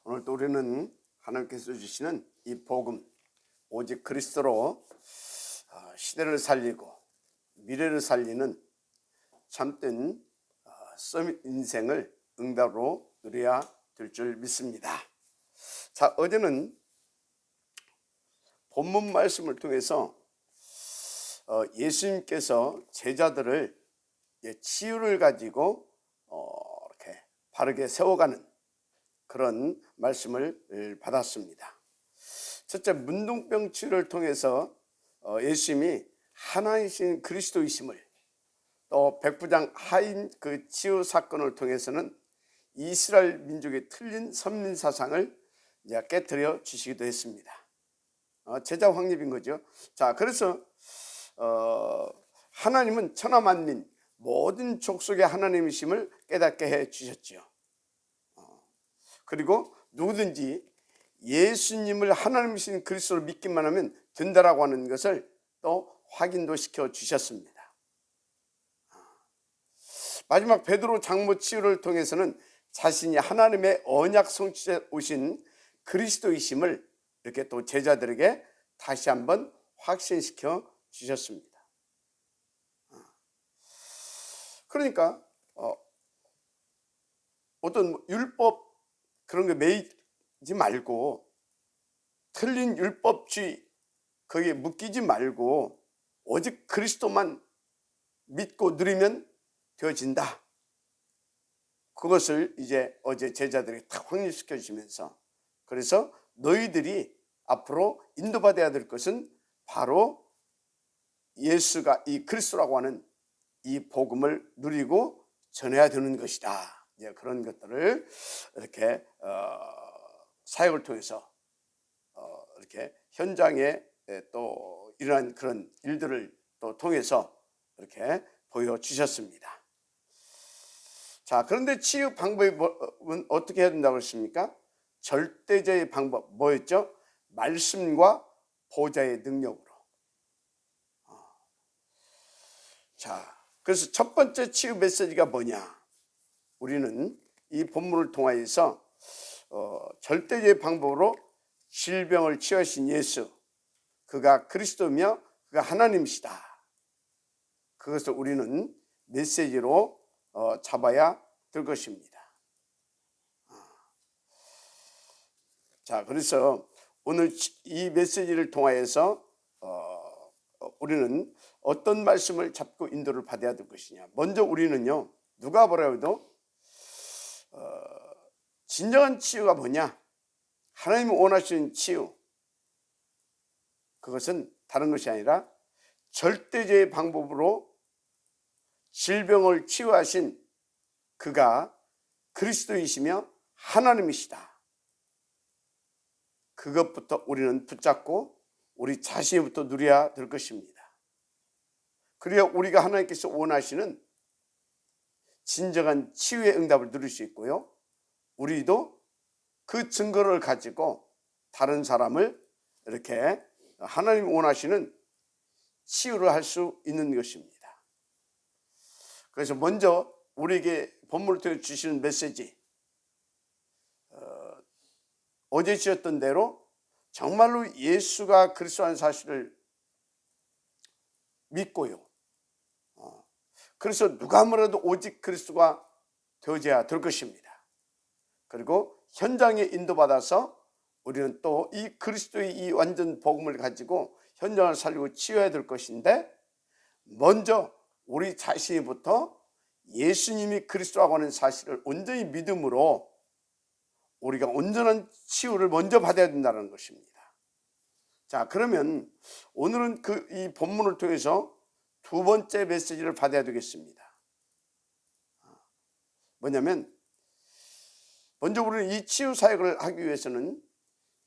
오늘도 우리는 하나님께서 주시는 이 복음, 오직 그리스도로 시대를 살리고 미래를 살리는 참된 서밋 인생을 응답으로 누려야 될 줄 믿습니다. 자, 어제는 본문 말씀을 통해서 예수님께서 제자들을 치유를 가지고 이렇게 바르게 세워가는 그런 말씀을 받았습니다. 첫째, 문둥병 치유를 통해서 예수님이 하나이신 그리스도이심을, 또 백부장 하인 그 치유 사건을 통해서는 이스라엘 민족의 틀린 선민 사상을 이제 깨뜨려 주시기도 했습니다. 제자 확립인 거죠. 자, 그래서 하나님은 천하 만민 모든 족속의 하나님이심을 깨닫게 해 주셨죠. 그리고 누구든지 예수님을 하나님이신 그리스도를 믿기만 하면 된다라고 하는 것을 또 확인도 시켜 주셨습니다. 마지막 베드로 장모 치유를 통해서는 자신이 하나님의 언약 성취자 오신 그리스도이심을 이렇게 또 제자들에게 다시 한번 확신시켜 주셨습니다. 그러니까 어떤 율법 그런 거 매이지 말고 틀린 율법주의 거기에 묶이지 말고 오직 그리스도만 믿고 누리면 되어진다. 그것을 이제 어제 제자들이 다 확립시켜 주시면서, 그래서 너희들이 앞으로 인도받아야 될 것은 바로 예수가 이 그리스도라고 하는 이 복음을 누리고 전해야 되는 것이다. 이제 그런 것들을 이렇게 사역을 통해서 이렇게 현장에 또 이러한 그런 일들을 또 통해서 이렇게 보여주셨습니다. 자, 그런데 치유 방법은 어떻게 해야 된다고 했습니까? 절대제의 방법 뭐였죠? 말씀과 보좌의 능력으로. 자, 그래서 첫 번째 치유 메시지가 뭐냐? 우리는 이 본문을 통하여서 절대제의 방법으로 질병을 치유하신 예수, 그가 그리스도며 그가 하나님이시다. 그것을 우리는 메시지로 잡아야 될 것입니다. 자, 그래서 오늘 이 메시지를 통하여서 우리는 어떤 말씀을 잡고 인도를 받아야 될 것이냐. 먼저 우리는요, 누가 뭐라 해도 진정한 치유가 뭐냐? 하나님이 원하시는 치유, 그것은 다른 것이 아니라 절대제의 방법으로 질병을 치유하신 그가 그리스도이시며 하나님이시다. 그것부터 우리는 붙잡고 우리 자신부터 누려야 될 것입니다. 그래야 우리가 하나님께서 원하시는 진정한 치유의 응답을 누릴 수 있고요, 우리도 그 증거를 가지고 다른 사람을 이렇게 하나님이 원하시는 치유를 할 수 있는 것입니다. 그래서 먼저 우리에게 본문을 통해 주시는 메시지, 어제 주셨던 대로 정말로 예수가 그리스도라는 사실을 믿고요, 그래서 누가 뭐라도 오직 그리스도가 되어져야 될 것입니다. 그리고 현장에 인도받아서 우리는 또 이 그리스도의 이 완전 복음을 가지고 현장을 살리고 치유해야 될 것인데, 먼저 우리 자신부터 예수님이 그리스도라고 하는 사실을 온전히 믿음으로 우리가 온전한 치유를 먼저 받아야 된다는 것입니다. 자, 그러면 오늘은 이 본문을 통해서 두 번째 메시지를 받아야 되겠습니다. 뭐냐면, 먼저 우리는 이 치유 사역을 하기 위해서는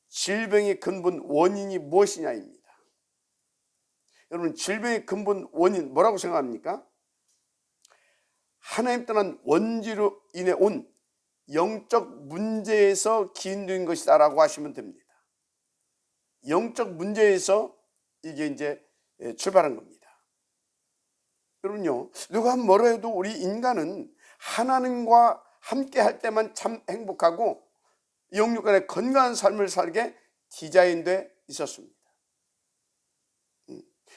질병의 근본 원인이 무엇이냐입니다. 여러분, 질병의 근본 원인 뭐라고 생각합니까? 하나님 떠난 원죄로 인해 온 영적 문제에서 기인된 것이다 라고 하시면 됩니다. 영적 문제에서 이게 이제 출발한 겁니다. 여러분요, 누가 뭐라 해도 우리 인간은 하나님과 함께 할 때만 참 행복하고 영육간의 건강한 삶을 살게 디자인돼 있었습니다.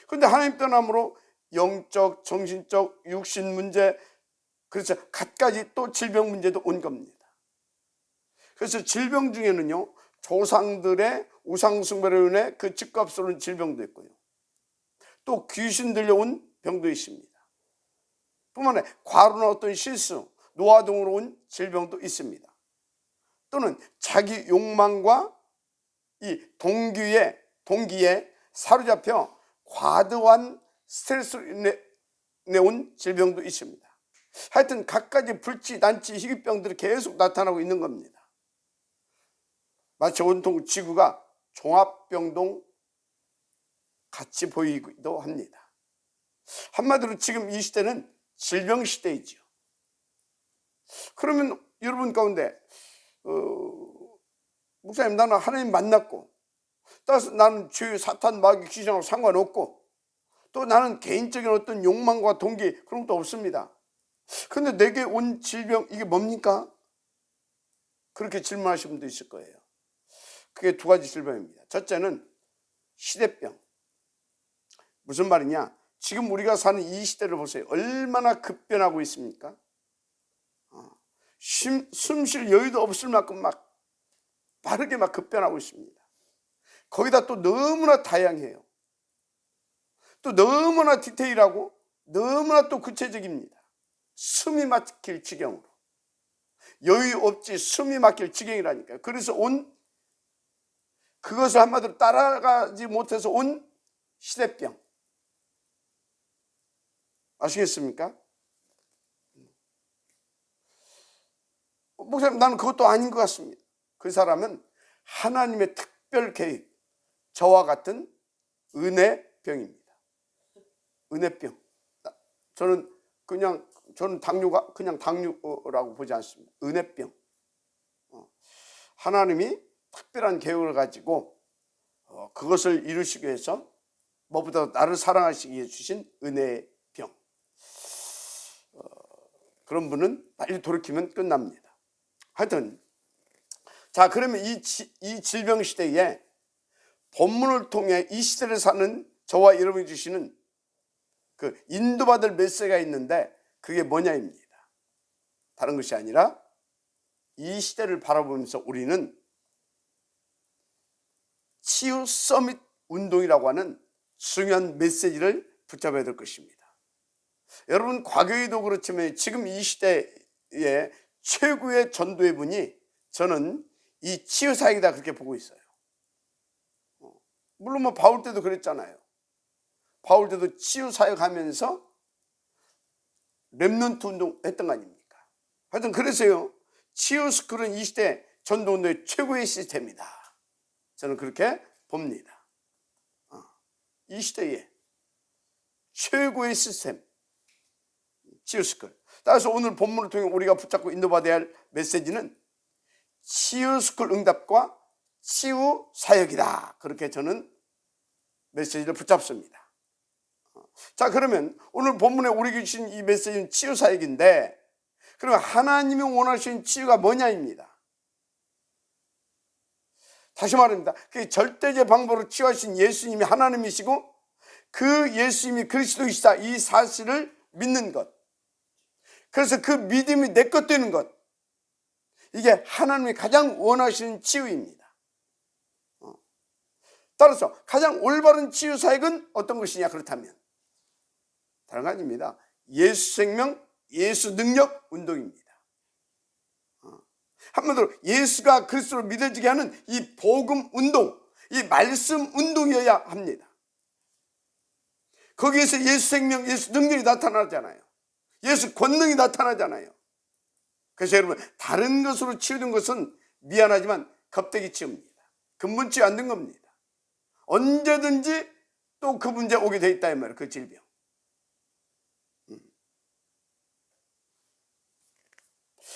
그런데 하나님 떠남으로 영적, 정신적, 육신 문제, 그래서 갖가지 또 질병 문제도 온 겁니다. 그래서 질병 중에는요, 조상들의 우상숭배로 인해 그 즉갑스러운 질병도 있고요, 또 귀신 들려온 병도 있습니다. 뿐만 아니라 과로나 어떤 실수, 노화 등으로 온 질병도 있습니다. 또는 자기 욕망과 이 동기에 사로잡혀 과도한 스트레스를 내온 질병도 있습니다. 하여튼 갖가지 불치, 난치, 희귀병들이 계속 나타나고 있는 겁니다. 마치 온통 지구가 종합병동 같이 보이기도 합니다. 한마디로 지금 이 시대는 질병 시대이죠. 그러면 여러분 가운데 목사님, 나는 하나님 만났고, 따라서 나는 죄, 사탄, 마귀, 귀신하고 상관없고, 또 나는 개인적인 어떤 욕망과 동기 그런 것도 없습니다. 그런데 내게 온 질병, 이게 뭡니까? 그렇게 질문하시는 분도 있을 거예요. 그게 두 가지 질병입니다. 첫째는 시대병. 무슨 말이냐? 지금 우리가 사는 이 시대를 보세요. 얼마나 급변하고 있습니까? 숨 쉴 여유도 없을 만큼 막 빠르게 막 급변하고 있습니다. 거기다 또 너무나 다양해요. 또 너무나 디테일하고 너무나 또 구체적입니다. 숨이 막힐 지경으로. 여유 없지 숨이 막힐 지경이라니까요. 그래서 그것을 한마디로 따라가지 못해서 온 시대병. 아시겠습니까? 목사님, 나는 그것도 아닌 것 같습니다. 그 사람은 하나님의 특별 계획, 저와 같은 은혜병입니다. 은혜병. 저는 당뇨가 그냥 당뇨라고 보지 않습니다. 은혜병. 하나님이 특별한 계획을 가지고 그것을 이루시기 위해서 무엇보다 나를 사랑하시기 위해 주신 은혜병. 그런 분은 빨리 돌이키면 끝납니다. 하여튼, 자, 그러면 이 질병 시대에 본문을 통해 이 시대를 사는 저와 여러분이 주시는 그 인도받을 메시지가 있는데, 그게 뭐냐입니다. 다른 것이 아니라 이 시대를 바라보면서 우리는 치유 서밋 운동이라고 하는 중요한 메시지를 붙잡아야 될 것입니다. 여러분, 과거에도 그렇지만 지금 이 시대에 최고의 전도의 분이 저는 이 치유사역이다, 그렇게 보고 있어요. 물론 뭐 바울 때도 그랬잖아요. 바울 때도 치유사역 하면서 렘넌트 운동 했던 거 아닙니까? 하여튼 그래서요, 치유스쿨은 이 시대 전도운동의 최고의 시스템이다, 저는 그렇게 봅니다. 이 시대의 최고의 시스템, 치유스쿨. 따라서 오늘 본문을 통해 우리가 붙잡고 인도받아야 할 메시지는 치유스쿨 응답과 치유사역이다, 그렇게 저는 메시지를 붙잡습니다. 자, 그러면 오늘 본문에 우리에게 주신 이 메시지는 치유사역인데, 그러면 하나님이 원하시는 치유가 뭐냐입니다. 다시 말합니다. 그 절대적 방법으로 치유하신 예수님이 하나님이시고 그 예수님이 그리스도이시다, 이 사실을 믿는 것. 그래서 그 믿음이 내 것 되는 것. 이게 하나님이 가장 원하시는 치유입니다. 따라서 가장 올바른 치유 사역은 어떤 것이냐, 그렇다면 다른 거 아닙니다. 예수 생명, 예수 능력 운동입니다. 한마디로 예수가 그리스도로 믿어지게 하는 이 복음 운동, 이 말씀 운동이어야 합니다. 거기에서 예수 생명, 예수 능력이 나타나잖아요. 예수 권능이 나타나잖아요. 그래서 여러분, 다른 것으로 치유된 것은 미안하지만 겁대기 치유입니다. 근본 치유 안 된 겁니다. 언제든지 또 그 문제 오게 돼 있다, 이 말이에요. 그 질병.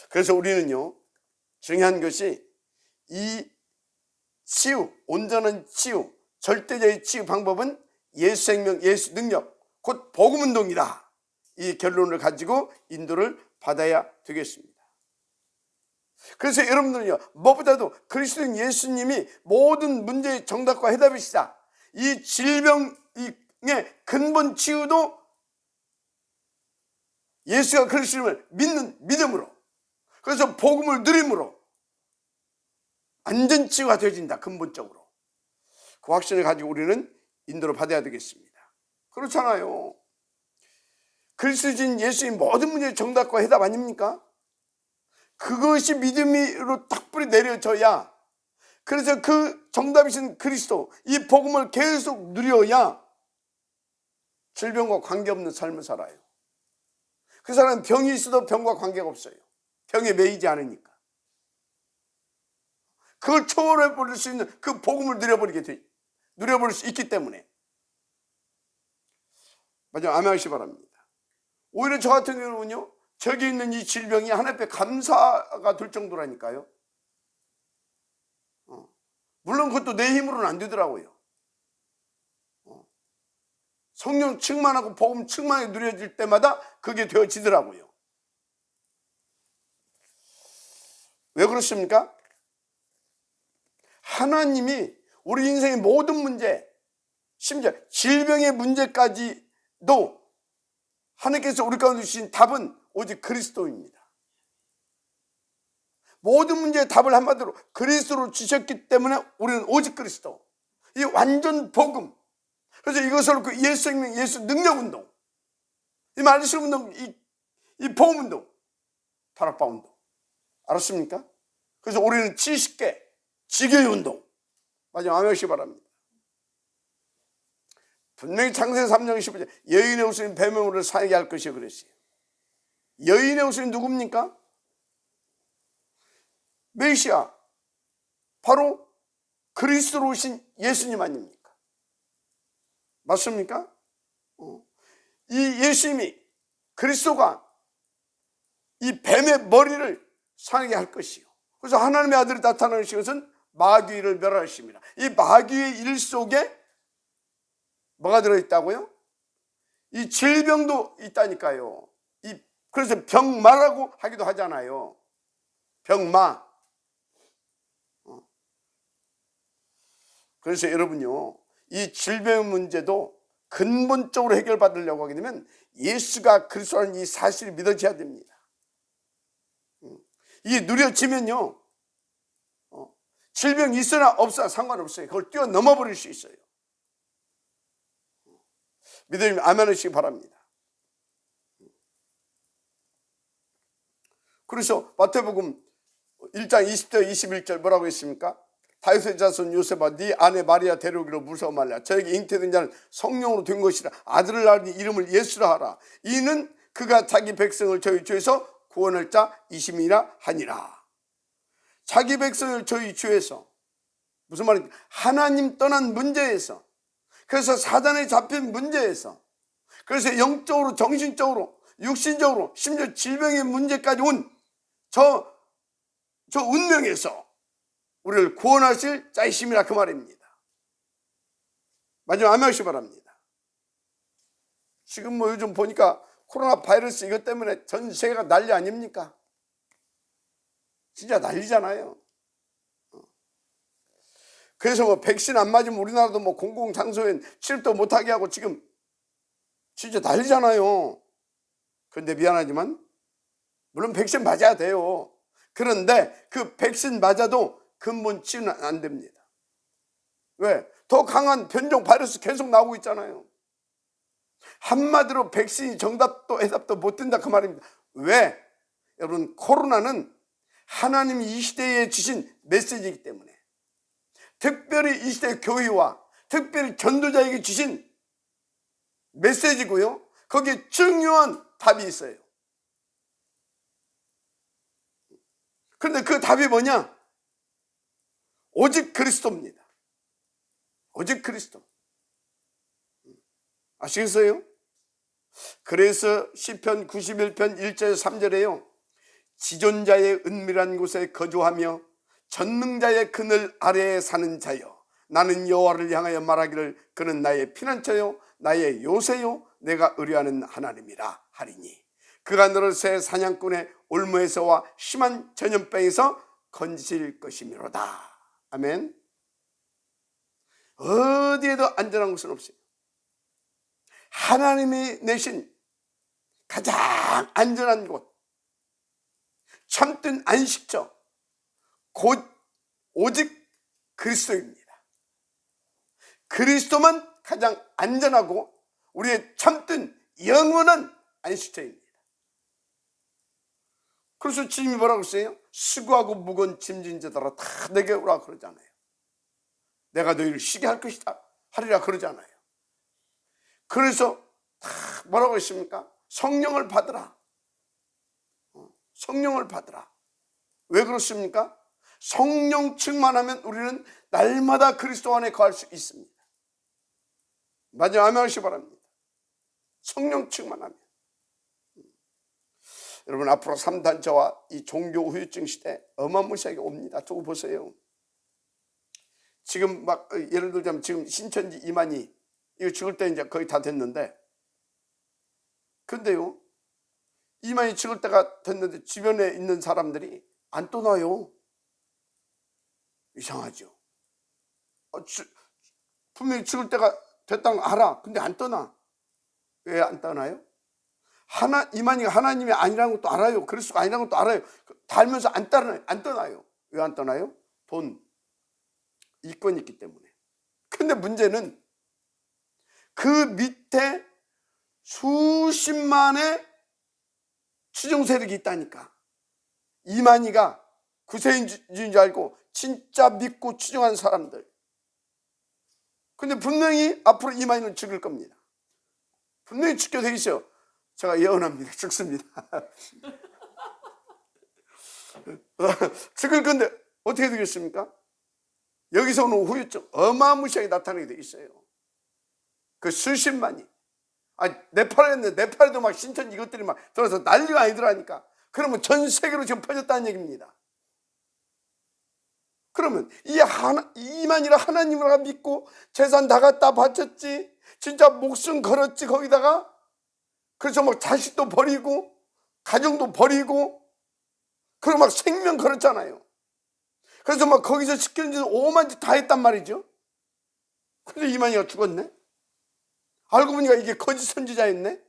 그래서 우리는요, 중요한 것이 이 치유, 온전한 치유, 절대적인 치유 방법은 예수 생명, 예수 능력, 곧 복음 운동이다, 이 결론을 가지고 인도를 받아야 되겠습니다. 그래서 여러분들은요, 무엇보다도 그리스도인 예수님이 모든 문제의 정답과 해답이시다. 이 질병의 근본 치유도 예수가 그리스도를 믿는 믿음으로, 그래서 복음을 누림으로 완전 치유가 되어진다. 근본적으로. 그 확신을 가지고 우리는 인도를 받아야 되겠습니다. 그렇잖아요. 그리스도인 예수님 모든 문제의 정답과 해답 아닙니까? 그것이 믿음으로 딱 뿌리 내려져야, 그래서 그 정답이신 그리스도, 이 복음을 계속 누려야 질병과 관계없는 삶을 살아요. 그 사람은 병이 있어도 병과 관계가 없어요. 병에 매이지 않으니까. 그걸 초월해버릴 수 있는 그 복음을 누려버릴 수 있기 때문에. 맞아요. 아멘하시기 바랍니다. 오히려 저 같은 경우는요, 저기 있는 이 질병이 하나님 앞에 감사가 될 정도라니까요. 물론 그것도 내 힘으로는 안 되더라고요. 성령 충만하고 복음 충만하게 누려질 때마다 그게 되어지더라고요. 왜 그렇습니까? 하나님이 우리 인생의 모든 문제, 심지어 질병의 문제까지도 하나님께서 우리 가운데 주신 답은 오직 그리스도입니다. 모든 문제의 답을 한마디로 그리스도로 주셨기 때문에 우리는 오직 그리스도, 이 완전 복음. 그래서 이것을 그 예수 생명, 예수 능력 운동, 이 말씀 운동, 이 복음 운동, 타락바 운동. 알았습니까? 그래서 우리는 70개 지교의 운동. 마지막 아멘하시기 바랍니다. 분명히 창세기 3장 15절 여인의 후손이 뱀의 살게 할 것이요 그랬어요. 여인의 후손이 누굽니까? 메시아, 바로 그리스도로 오신 예수님 아닙니까? 맞습니까? 이 예수님이, 그리스도가 이 뱀의 머리를 상하게 할 것이요. 그래서 하나님의 아들이 나타나신 것은 마귀를 멸하십니다. 이 마귀의 일 속에 뭐가 들어있다고요? 이 질병도 있다니까요. 그래서 병마라고 하기도 하잖아요. 병마. 그래서 여러분요, 이 질병 문제도 근본적으로 해결받으려고 하게 되면 예수가 그리스도라는 이 사실이 믿어져야 됩니다. 이게 누려지면요, 질병이 있으나 없으나 상관없어요. 그걸 뛰어넘어 버릴 수 있어요. 믿으면 아멘 하시기 바랍니다. 그래서 마태복음 1장 20절 21절 뭐라고 했습니까? 다윗의 자손 요셉아, 네 아내 마리아 데려오기로 무서워 말라. 저에게 잉태된 자는 성령으로 된 것이라. 아들을 낳으니 이름을 예수라 하라. 이는 그가 자기 백성을 저희 주에서 구원할 자이심이라 하니라. 자기 백성을 저희 주에서, 무슨 말인지, 하나님 떠난 문제에서, 그래서 사단에 잡힌 문제에서, 그래서 영적으로, 정신적으로, 육신적으로, 심지어 질병의 문제까지 온 저 운명에서 우리를 구원하실 자이심이라, 그 말입니다. 마지막 아멘 하시기 바랍니다. 지금 뭐 요즘 보니까 코로나 바이러스 이것 때문에 전 세계가 난리 아닙니까? 진짜 난리잖아요. 그래서 뭐 백신 안 맞으면 우리나라도 뭐 공공장소엔 출입도 못하게 하고 지금 진짜 난리잖아요. 그런데 미안하지만 물론 백신 맞아야 돼요. 그런데 그 백신 맞아도 근본 치유는 안 됩니다. 왜? 더 강한 변종 바이러스 계속 나오고 있잖아요. 한마디로 백신이 정답도 해답도 못 된다, 그 말입니다. 왜? 여러분, 코로나는 하나님이 이 시대에 주신 메시지이기 때문에, 특별히 이 시대 교회와 특별히 전도자에게 주신 메시지고요, 거기에 중요한 답이 있어요. 그런데 그 답이 뭐냐? 오직 그리스도입니다. 오직 그리스도. 아시겠어요? 그래서 시편 91편 1절 3절에요, 지존자의 은밀한 곳에 거주하며 전능자의 그늘 아래에 사는 자여, 나는 여호와를 향하여 말하기를 그는 나의 피난처요 나의 요새요 내가 의뢰하는 하나님이라 하리니. 그가 너를 새 사냥꾼의 올무에서와 심한 전염병에서 건지실 것이미로다. 아멘. 어디에도 안전한 곳은 없어요. 하나님이 내신 가장 안전한 곳, 참된 안식처, 곧 오직 그리스도입니다. 그리스도만 가장 안전하고 우리의 참된 영원한 안식처입니다. 그래서 주님이 뭐라고 했어요? 수고하고 무거운 짐진 자들아 다 내게 오라 그러잖아요. 내가 너희를 쉬게 할 것이다 하리라 그러잖아요. 그래서 다 뭐라고 했습니까? 성령을 받으라. 성령을 받으라. 왜 그렇습니까? 성령 충만하면 우리는 날마다 그리스도 안에 거할 수 있습니다. 마지막 아멘 하시기 바랍니다. 성령 충만하면. 여러분, 앞으로 3단체와 이 종교 후유증 시대 어마무시하게 옵니다. 두고 보세요. 지금 막 예를 들자면 지금 신천지 이만희 이거 죽을 때 이제 거의 다 됐는데, 근데요 이만희 죽을 때가 됐는데 주변에 있는 사람들이 안 떠나요. 이상하죠. 분명히 죽을 때가 됐다는 거 알아. 근데 안 떠나. 왜 안 떠나요? 이만희가 하나님이 아니라는 것도 알아요. 그리스도가 아니라는 것도 알아요. 다 알면서 안 떠나요. 왜 안 떠나요? 돈, 이권이 있기 때문에. 근데 문제는 그 밑에 수십만의 추종 세력이 있다니까. 이만희가 구세인 줄 알고 진짜 믿고 추종한 사람들. 근데 분명히 앞으로 이만희는 죽을 겁니다. 분명히 죽게 돼 있어요. 제가 예언합니다. 죽습니다. 죽을 건데 어떻게 되겠습니까? 여기서 오는 후유증 어마무시하게 나타나게 돼 있어요. 그 수십만이. 네팔에도 막 신천 이것들이 막 들어서 난리가 아니더라니까. 그러면 전 세계로 지금 퍼졌다는 얘기입니다. 그러면 이만이라 하나님을 믿고 재산 다 갖다 바쳤지, 진짜 목숨 걸었지 거기다가. 그래서 막 자식도 버리고 가정도 버리고 그리고 막 생명 걸었잖아요. 그래서 막 거기서 시키는 짓 오만 짓 다 했단 말이죠. 근데 이만희가 죽었네. 알고 보니까 이게 거짓 선지자였네.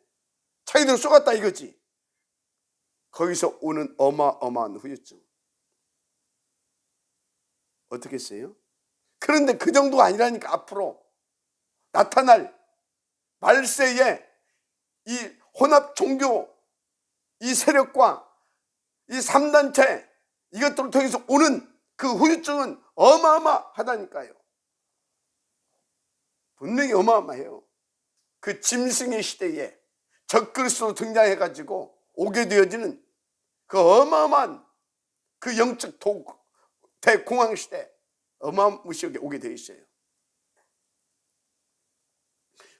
자기들 쏘갔다 이거지. 거기서 오는 어마어마한 후유증 어떻게 했어요? 그런데 그 정도가 아니라니까. 앞으로 나타날 말세에 이 혼합 종교 이 세력과 이 3단체 이것들을 통해서 오는 그 후유증은 어마어마하다니까요. 분명히 어마어마해요. 그 짐승의 시대에 적그리스도로 등장해가지고 오게 되어지는 그 어마어마한 그 영적 대공황 시대 어마무시하게 오게 되어 있어요.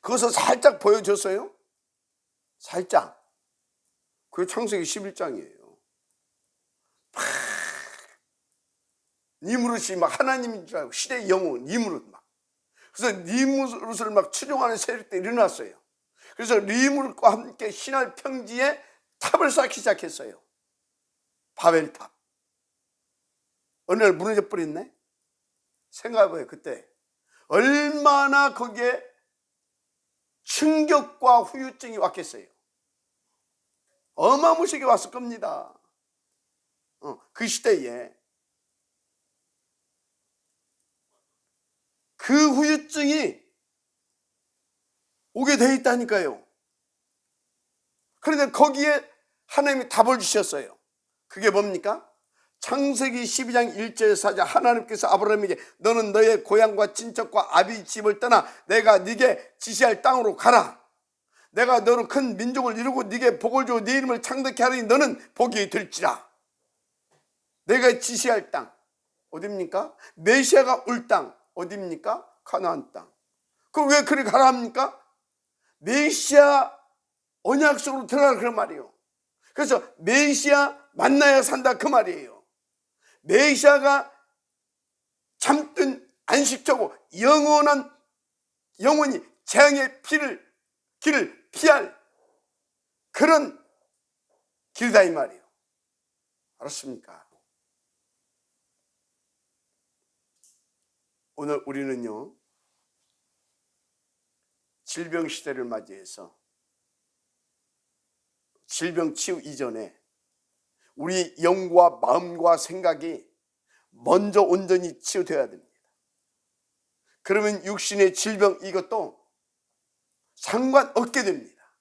그것을 살짝 보여줬어요. 살짝. 그게 창세기 11장이에요. 니무롯이 막 하나님인 줄 알고 시대의 영웅 니무롯 막. 그래서 니무롯을 막 추종하는 세력들이 일어났어요. 그래서 니무롯과 함께 신할 평지에 탑을 쌓기 시작했어요. 바벨탑. 어느 날 무너져 버렸네. 생각해봐요. 그때 얼마나 거기에 충격과 후유증이 왔겠어요. 어마무시하게 왔을 겁니다. 그 시대에 그 후유증이 오게 돼 있다니까요. 그런데 거기에 하나님이 답을 주셨어요. 그게 뭡니까? 창세기 12장 1절 4절 하나님께서 아브라함에게 너는 너의 고향과 친척과 아비 집을 떠나 내가 네게 지시할 땅으로 가라. 내가 너로 큰 민족을 이루고 네게 복을 주고 네 이름을 창대케 하리니 너는 복이 될지라. 내가 지시할 땅 어디입니까? 메시아가 올 땅 어디입니까? 가나안 땅. 그럼 왜 그리 가라 합니까? 메시아 언약 속으로 들어가라 그런 말이에요. 그래서 메시아 만나야 산다 그 말이에요. 메시아가 참된 안식처고 영원히 재앙의 길을 피할 그런 길다 이 말이에요. 알았습니까? 오늘 우리는요, 질병 시대를 맞이해서 질병 치유 이전에 우리 영과 마음과 생각이 먼저 온전히 치유되어야 됩니다. 그러면 육신의 질병 이것도 상관없게 됩니다.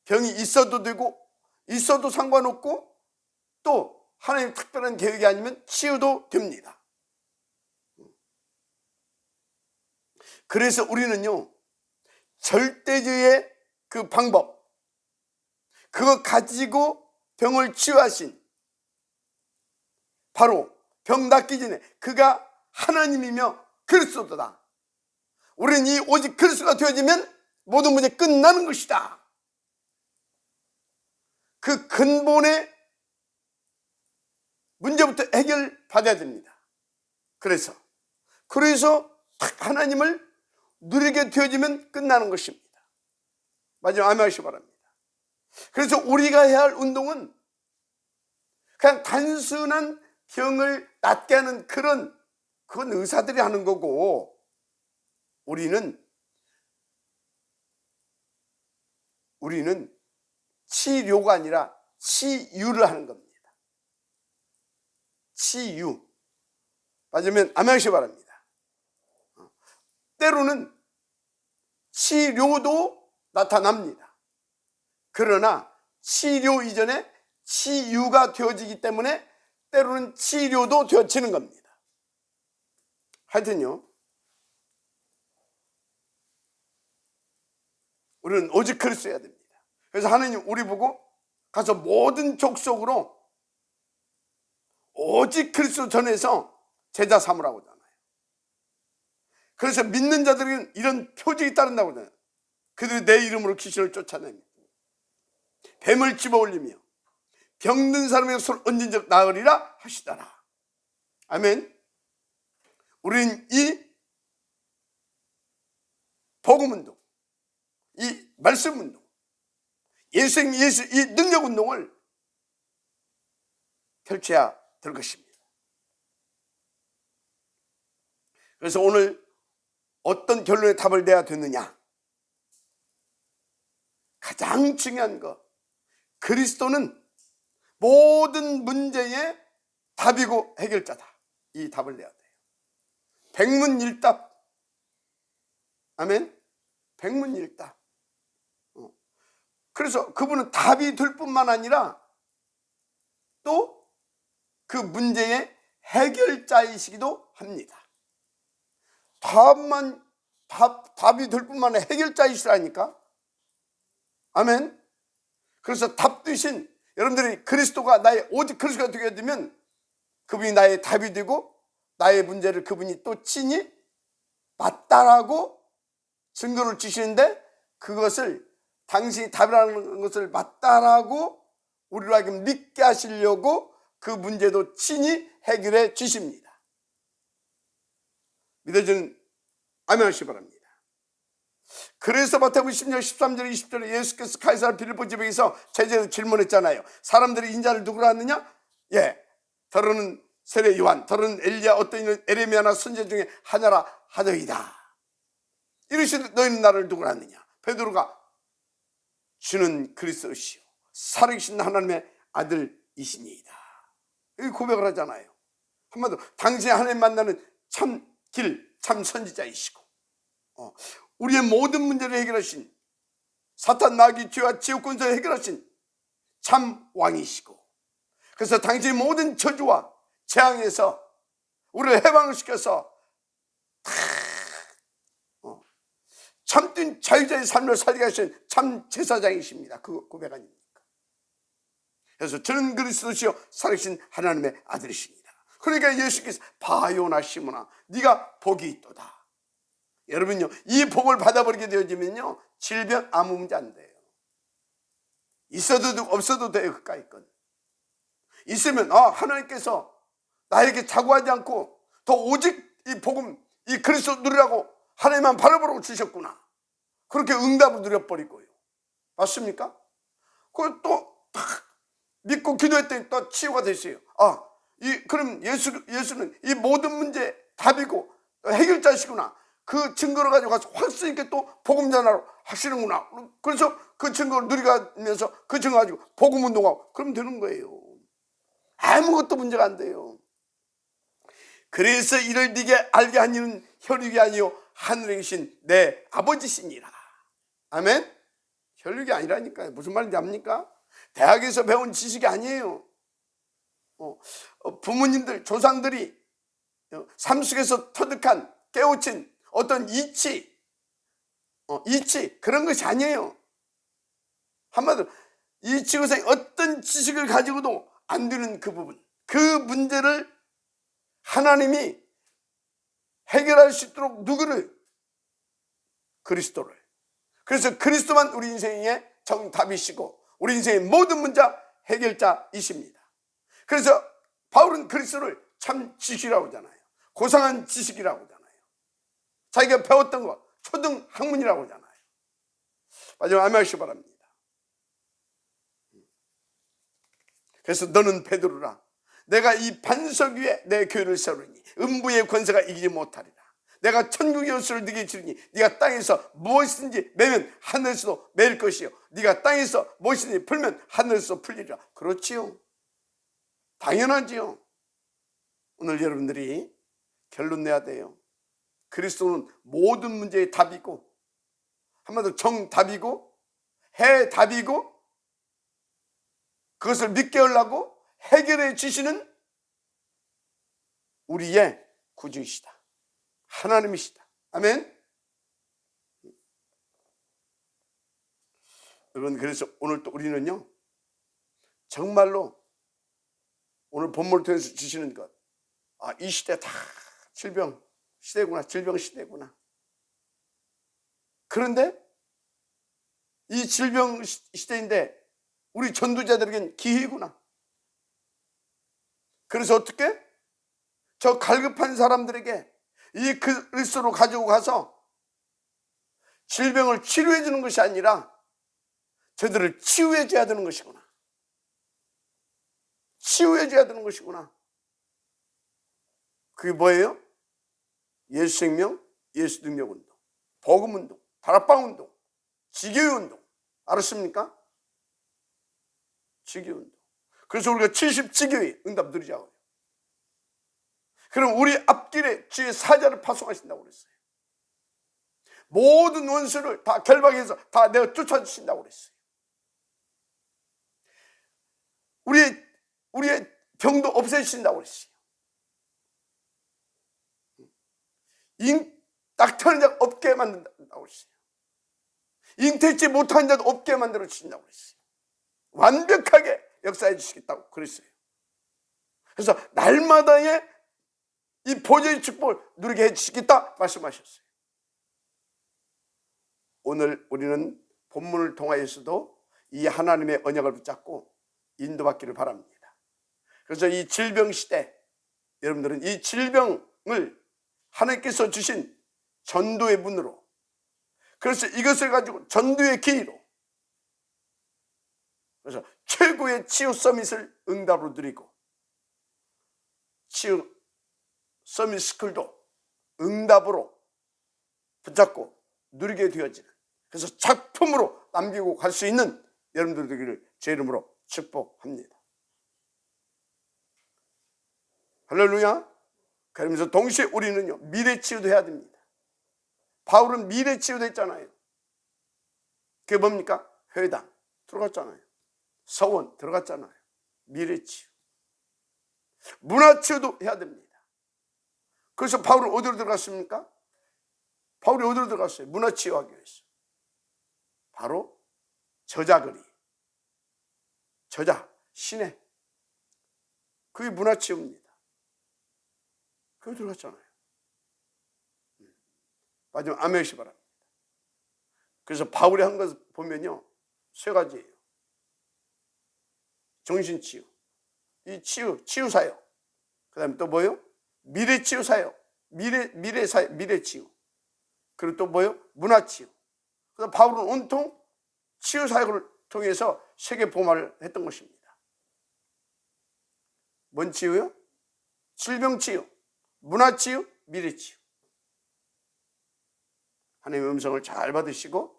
병이 있어도 되고 있어도 상관없고 또 하나님의 특별한 계획이 아니면 치유도 됩니다. 그래서 우리는요, 절대주의의 그 방법, 그거 가지고 병을 치유하신 바로 병 낫기 전에 그가 하나님이며 그리스도다. 우리는 이 오직 그리스도가 되어지면 모든 문제 끝나는 것이다. 그 근본의 문제부터 해결받아야 됩니다. 그래서 하나님을 누리게 되어지면 끝나는 것입니다. 마지막 아멘 하시기 바랍니다. 그래서 우리가 해야 할 운동은 그냥 단순한 병을 낫게 하는 그건 의사들이 하는 거고, 우리는 치료가 아니라 치유를 하는 겁니다. 치유. 맞으면 아멘 하시기 바랍니다. 때로는 치료도 나타납니다. 그러나 치료 이전에 치유가 되어지기 때문에 때로는 치료도 되어지는 겁니다. 하여튼요, 우리는 오직 그리스도여야 됩니다. 그래서 하나님 우리 보고 가서 모든 족속으로 오직 그리스도 전해서 제자 삼으라고 하잖아요. 그래서 믿는 자들은 이런 표징이 따른다고 하잖아요. 그들이 내 이름으로 귀신을 쫓아내며 뱀을 집어올리며 병든 사람의 손을 얹은 적 나으리라 하시더라. 아멘. 우리는 이 복음운동, 이 말씀운동, 예수 이 능력운동을 펼쳐야 될 것입니다. 그래서 오늘 어떤 결론의 답을 내야 되느냐? 가장 중요한 거, 그리스도는 모든 문제의 답이고 해결자다. 이 답을 내야 돼요. 백문일답. 아멘. 백문일답. 그래서 그분은 답이 될 뿐만 아니라 또 그 문제의 해결자이시기도 합니다. 답이 될 뿐만 아니라 해결자이시라니까. 아멘. 그래서 답 대신 여러분들이 그리스도가 오직 그리스도가 되게 되면 그분이 나의 답이 되고 나의 문제를 그분이 또 친히 맞다라고 증거를 주시는데, 그것을 당신이 답이라는 것을 맞다라고 우리로 하여금 믿게 하시려고 그 문제도 친히 해결해 주십니다. 믿어지는 아멘 하시기 바랍니다. 그래서 마태복음 10장 13절 20절에 예수께서 가이사랴 빌립보 지방에서 제자들 질문했잖아요. 사람들이 인자를 누구라 하느냐? 더러는 세례 요한, 더러는 엘리야, 어떤 이는 에레미야나 선지자 중에 하나라 하더이다. 이르시되 너희는 나를 누구라 하느냐? 베드로가 주는 그리스도시요 살아계신 하나님의 아들이시니이다. 이 고백을 하잖아요. 한마디로 당신이 하나님 만나는 참 길, 참 선지자이시고 우리의 모든 문제를 해결하신, 사탄 마귀 죄와 지옥 권세를 해결하신 참 왕이시고, 그래서 당신의 모든 저주와 재앙에서 우리를 해방을 시켜서 참된 자유자의 삶을 살게 하신 참 제사장이십니다. 그 고백 아닙니까? 그래서 저는 그리스도시요 살아계신 하나님의 아들이십니다. 그러니까 예수께서 바요나 시므나 네가 복이 있도다. 여러분요, 이 복을 받아버리게 되어지면요 질병 아무 문제 안 돼요. 있어도 되고 없어도 돼요. 그까이 건 있으면 하나님께서 나에게 자고하지 않고 더 오직 이 복음, 이 그리스도 누리라고 하나님만 바라보라고 주셨구나. 그렇게 응답을 누려버리고요. 맞습니까? 그걸 또 믿고 기도했더니 또 치유가 됐어요. 그럼 예수는 이 모든 문제 답이고 해결자시구나. 그 증거를 가지고 가서 확실히 있게 또 복음 전하러 하시는구나. 그래서 그 증거를 누리가면서 그 증거 가지고 복음 운동하고 그러면 되는 거예요. 아무것도 문제가 안 돼요. 그래서 이를 네게 알게 한 이는 혈육이 아니요 하늘에 계신 내 아버지시니라. 아멘. 혈육이 아니라니까요. 무슨 말인지 압니까? 대학에서 배운 지식이 아니에요. 부모님들 조상들이 삶 속에서 터득한 깨우친 어떤 이치 그런 것이 아니에요. 한마디로 이 지구상에 어떤 지식을 가지고도 안 되는 그 부분, 그 문제를 하나님이 해결할 수 있도록 누구를? 그리스도를. 그래서 그리스도만 우리 인생의 정답이시고 우리 인생의 모든 문제 해결자이십니다. 그래서 바울은 그리스도를 참 지식이라고 하잖아요. 고상한 지식이라고 하잖아요. 자기가 배웠던 것 초등 학문이라고 하잖아요. 마지막 아멘하시기 바랍니다. 그래서 너는 베드로라. 내가 이 반석 위에 내 교회를 세우리니 음부의 권세가 이기지 못하리라. 내가 천국의 요소를 네게 주리니 네가 땅에서 무엇이든지 매면 하늘에서도 매일 것이요 네가 땅에서 무엇이든지 풀면 하늘에서 풀리리라. 그렇지요. 당연하지요. 오늘 여러분들이 결론 내야 돼요. 그리스도는 모든 문제의 답이고 한마디로 정답이고 해답이고 그것을 믿게 하려고 해결해 주시는 우리의 구주이시다. 하나님이시다. 아멘. 여러분, 그래서 오늘 또 우리는요 정말로 오늘 본문을 통해서 주시는 것, 이 시대 다 질병 시대구나, 질병 시대구나. 그런데 이 질병 시대인데 우리 전도자들에겐 기회구나. 그래서 어떻게? 저 갈급한 사람들에게 이 그리스도로 가지고 가서 질병을 치료해 주는 것이 아니라 저들을 치유해 줘야 되는 것이구나. 치유해 줘야 되는 것이구나. 그게 뭐예요? 예수 생명, 예수 능력 운동, 복음 운동, 다락방 운동, 지교회 운동. 알았습니까? 지교회 운동. 그래서 우리가 70지교회 응답 드리자고요. 그럼 우리 앞길에 주의 사자를 파송하신다고 그랬어요. 모든 원수를 다 결박해서 다 내가 쫓아주신다고 그랬어요. 우리의 병도 없애주신다고 그랬어요. 낙태하는 자가 없게 만든다고 그랬어요. 잉태치 못한 자도 없게 만들어 주신다고 그랬어요. 완벽하게 역사해 주시겠다고 그랬어요. 그래서 날마다의 이 보좌의 축복을 누리게 해주시겠다 말씀하셨어요. 오늘 우리는 본문을 통하여서도 이 하나님의 언약을 붙잡고 인도받기를 바랍니다. 그래서 이 질병 시대, 여러분들은 이 질병을 하나님께서 주신 전도의 문으로, 그래서 이것을 가지고 전도의 기회로, 그래서 최고의 치유 서밋을 응답으로 드리고 치유 서밋 스쿨도 응답으로 붙잡고 누리게 되어지는, 그래서 작품으로 남기고 갈 수 있는 여러분들 되기를 제 이름으로 축복합니다. 할렐루야. 그러면서 동시에 우리는요 미래 치유도 해야 됩니다. 바울은 미래 치유도 했잖아요. 그게 뭡니까? 회당 들어갔잖아요. 서원 들어갔잖아요. 미래 치유. 문화 치유도 해야 됩니다. 그래서 바울은 어디로 들어갔습니까? 바울이 어디로 들어갔어요? 문화 치유하기 위해서. 바로 저자거리, 저자, 시내. 그게 문화 치유입니다. 그거 들어갔잖아요. 마지막 아멘시 바랍니다. 그래서 바울이 한 것을 보면요 세 가지예요. 정신치유, 이 치유 사역. 그 다음에 또 뭐예요? 미래 치유 사역, 미래 치유. 그리고 또 뭐예요? 문화 치유. 그래서 바울은 온통 치유 사역을 통해서 세계 복음화를 했던 것입니다. 뭔 치유요? 질병 치유, 문화 치유, 미래 치유. 하나님의 음성을 잘 받으시고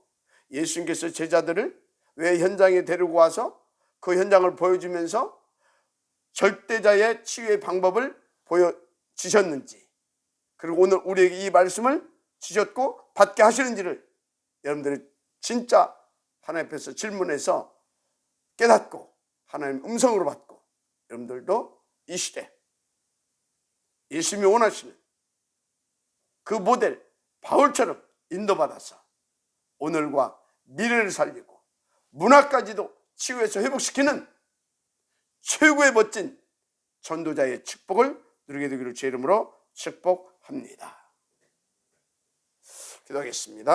예수님께서 제자들을 왜 현장에 데리고 와서 그 현장을 보여주면서 절대자의 치유의 방법을 보여주셨는지, 그리고 오늘 우리에게 이 말씀을 주셨고 받게 하시는지를 여러분들이 진짜 하나님 앞에서 질문해서 깨닫고 하나님 음성으로 받고, 여러분들도 이 시대 예수님이 원하시는 그 모델 바울처럼 인도받아서 오늘과 미래를 살리고 문화까지도 치유해서 회복시키는 최고의 멋진 전도자의 축복을 누리게 되기를 제 이름으로 축복합니다. 기도하겠습니다.